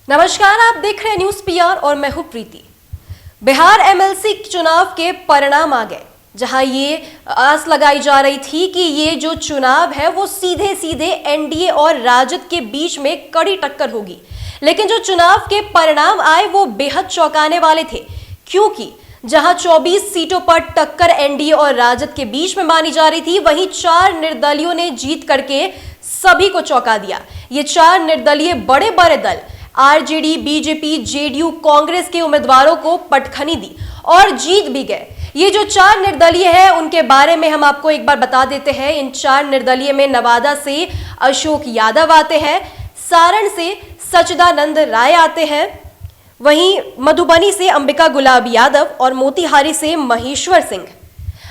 नमस्कार, आप देख रहे हैं न्यूज पीआर और मैं हूं प्रीति। बिहार एमएलसी चुनाव के परिणाम आ गए, जहां ये आस लगाई जा रही थी कि ये जो चुनाव है वो सीधे सीधे एनडीए और राजद के बीच में कड़ी टक्कर होगी। लेकिन जो चुनाव के परिणाम आए वो बेहद चौंकाने वाले थे, क्योंकि जहां 24 सीटों पर टक्कर एनडीए और राजद के बीच में मानी जा रही थी, वहीं 4 निर्दलियों ने जीत करके सभी को चौंका दिया। ये 4 निर्दलीय बड़े बड़े दल आरजेडी, बीजेपी, जेडीयू, कांग्रेस के उम्मीदवारों को पटखनी दी और जीत भी गए। ये जो 4 निर्दलीय है उनके बारे में हम आपको एक बार बता देते हैं। इन 4 निर्दलीय में नवादा से अशोक यादव आते हैं, सारण से सच्चिदानंद राय आते हैं, वहीं मधुबनी से अंबिका गुलाब यादव और मोतिहारी से महेश्वर सिंह।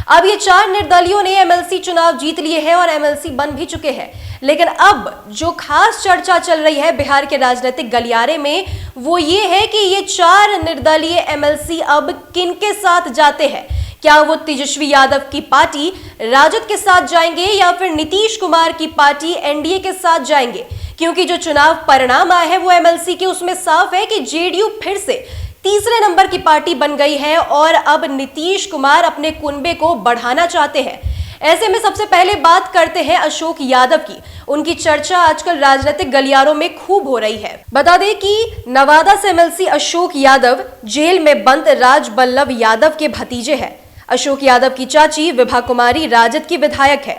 अब ये 4 निर्दलियों ने एमएलसी चुनाव जीत लिए हैं और एमएलसी बन भी चुके हैं। लेकिन अब जो खास चर्चा चल रही है बिहार के राजनीतिक गलियारे में वो ये है कि ये 4 निर्दलीय एमएलसी अब किनके साथ जाते हैं। क्या वो तेजस्वी यादव की पार्टी राजद के साथ जाएंगे या फिर नीतीश कुमार की पार्टी एनडीए के साथ जाएंगे? क्योंकि जो चुनाव परिणाम आए हैं वो एमएलसी के, उसमें साफ है कि जेडीयू फिर से तीसरे नंबर की पार्टी बन गई है और अब नीतीश कुमार अपने कुनबे को बढ़ाना चाहते हैं। ऐसे में सबसे पहले बात करते हैं अशोक यादव की। उनकी चर्चा आजकल राजनीतिक गलियारों में खूब हो रही है। बता दें कि नवादा से एमएलसी अशोक यादव जेल में बंद राजबल्लभ यादव के भतीजे हैं। अशोक यादव की चाची विभा कुमारी राजद की विधायक है।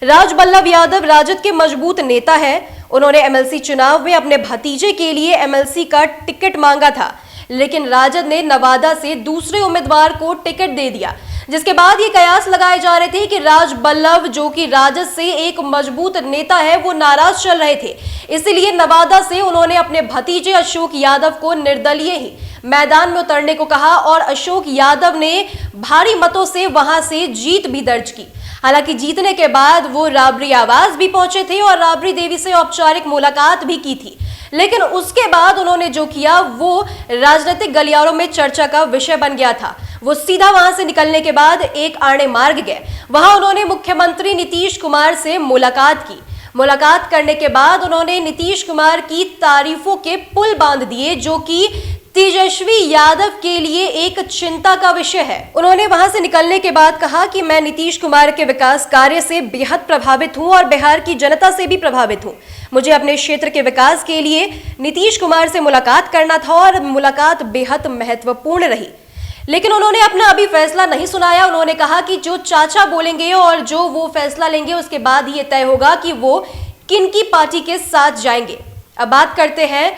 राजबल्लभ यादव राजद के मजबूत नेता है। उन्होंने एमएलसी चुनाव में अपने भतीजे के लिए एमएलसी का टिकट मांगा था, लेकिन राजद ने नवादा से दूसरे उम्मीदवार को टिकट दे दिया, जिसके बाद ये कयास लगाए जा रहे थे कि राजबल्लभ, जो कि राजद से एक मजबूत नेता है, वो नाराज चल रहे थे। इसलिए नवादा से उन्होंने अपने भतीजे अशोक यादव को निर्दलीय ही मैदान में उतरने को कहा और अशोक यादव ने भारी मतों से वहां से जीत भी दर्ज की। हालांकि जीतने के बाद वो राबड़ी आवास भी पहुंचे थे और राबड़ी देवी से औपचारिक मुलाकात भी की थी। लेकिन उसके बाद उन्होंने जो किया वो राजनीतिक गलियारों में चर्चा का विषय बन गया था। वो सीधा वहां से निकलने के बाद एक आड़े मार्ग गए। वहां उन्होंने मुख्यमंत्री नीतीश कुमार से मुलाकात की। मुलाकात करने के बाद उन्होंने नीतीश कुमार की तारीफों के पुल बांध दिए, जो कि तेजस्वी यादव के लिए एक चिंता का विषय है। उन्होंने वहां से निकलने के बाद कहा कि मैं नीतीश कुमार के विकास कार्य से बेहद प्रभावित हूं और बिहार की जनता से भी प्रभावित हूं। मुझे अपने क्षेत्र के विकास के लिए नीतीश कुमार से मुलाकात करना था और मुलाकात बेहद महत्वपूर्ण रही। लेकिन उन्होंने अपना अभी फैसला नहीं सुनाया। उन्होंने कहा कि जो चाचा बोलेंगे और जो वो फैसला लेंगे उसके बाद ये तय होगा कि वो किनकी पार्टी के साथ जाएंगे। अब बात करते हैं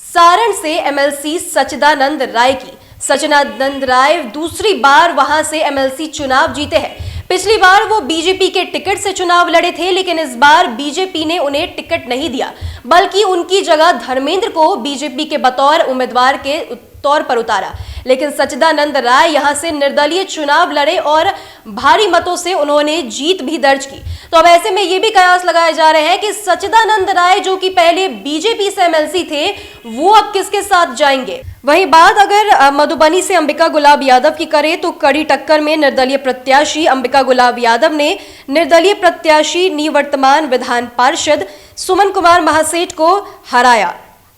सारण से एमएलसी सच्चिदानंद राय की। सच्चिदानंद राय दूसरी बार वहां से एमएलसी चुनाव जीते हैं। पिछली बार वो बीजेपी के टिकट से चुनाव लड़े थे, लेकिन इस बार बीजेपी ने उन्हें टिकट नहीं दिया, बल्कि उनकी जगह धर्मेंद्र को बीजेपी के बतौर उम्मीदवार के तौर पर उतारा। लेकिन सच्चिदानंद राय यहां से निर्दलीय चुनाव लड़े और भारी मतों से उन्होंने जीत भी दर्ज की। तो अब ऐसे में ये भी कयास लगाए जा रहे हैं कि सच्चिदानंद राय, जो कि पहले बीजेपी से एमएलसी थे, वो अब किसके साथ जाएंगे। वहीं बात अगर मधुबनी से अंबिका गुलाब यादव की करें तो कड़ी टक्कर में निर्दलीय प्रत्याशी अंबिका गुलाब यादव ने निर्दलीय प्रत्याशी निवर्तमान विधान पार्षद सुमन कुमार महासेठ को हराया।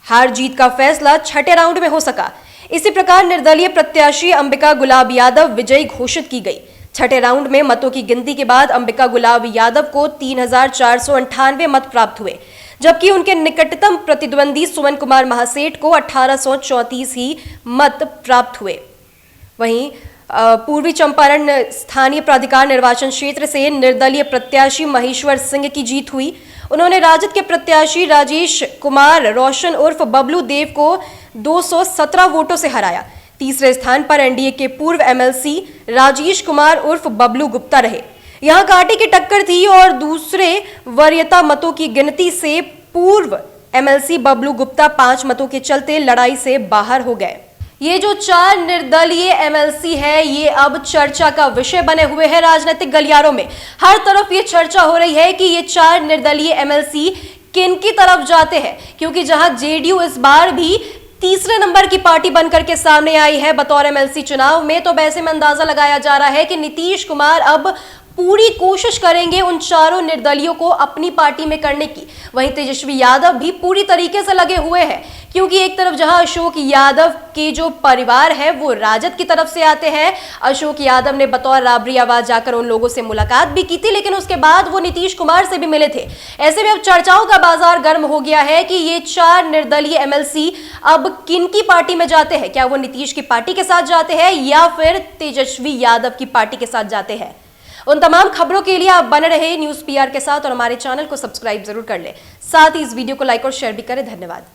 हार जीत का फैसला छठे राउंड में हो सका। इसी प्रकार निर्दलीय प्रत्याशी अंबिका गुलाब यादव विजयी घोषित की गई। छठे राउंड में मतों की गिनती के बाद अंबिका गुलाब यादव को 3,498 मत प्राप्त हुए, जबकि उनके निकटतम प्रतिद्वंदी सुमन कुमार महासेठ को 1,834 ही मत प्राप्त हुए। वहीं पूर्वी चंपारण स्थानीय प्राधिकार निर्वाचन क्षेत्र से निर्दलीय प्रत्याशी महेश्वर सिंह की जीत हुई। उन्होंने राजद के प्रत्याशी राजेश कुमार रोशन उर्फ बबलू देव को 217 वोटों से हराया। तीसरे स्थान पर एनडीए के पूर्व एमएलसी राजेश कुमार उर्फ बबलू गुप्ता रहे। यहां कांटे की टक्कर थी और दूसरे वरीयता मतों की गिनती से पूर्व एमएलसी बबलू गुप्ता 5 मतों के चलते लड़ाई से बाहर हो गए। ये जो 4 निर्दलीय एमएलसी है, ये अब चर्चा का विषय बने हुए हैं राजनीतिक गलियारों में। हर तरफ ये चर्चा हो रही है कि ये 4 निर्दलीय एमएलसी किन की तरफ जाते हैं, क्योंकि जहां जेडीयू इस बार भी तीसरे नंबर की पार्टी बनकर के सामने आई है बतौर एमएलसी चुनाव में, तो वैसे में अंदाजा लगाया जा रहा है कि नीतीश कुमार अब पूरी कोशिश करेंगे उन चारों निर्दलियों को अपनी पार्टी में करने की। वहीं तेजस्वी यादव भी पूरी तरीके से लगे हुए हैं, क्योंकि एक तरफ जहां अशोक यादव के जो परिवार है वो राजद की तरफ से आते हैं। अशोक यादव ने बतौर राबरी आवाज जाकर उन लोगों से मुलाकात भी की थी, लेकिन उसके बाद वो नीतीश कुमार से भी मिले थे। ऐसे में अब चर्चाओं का बाजार गर्म हो गया है कि ये 4 निर्दलीय एमएलसी अब किनकी पार्टी में जाते हैं। क्या वो नीतीश की पार्टी के साथ जाते हैं या फिर तेजस्वी यादव की पार्टी के साथ जाते हैं। उन तमाम खबरों के लिए आप बने रहे न्यूज़ पीआर के साथ और हमारे चैनल को सब्सक्राइब जरूर कर लें। साथ ही इस वीडियो को लाइक और शेयर भी करें। धन्यवाद।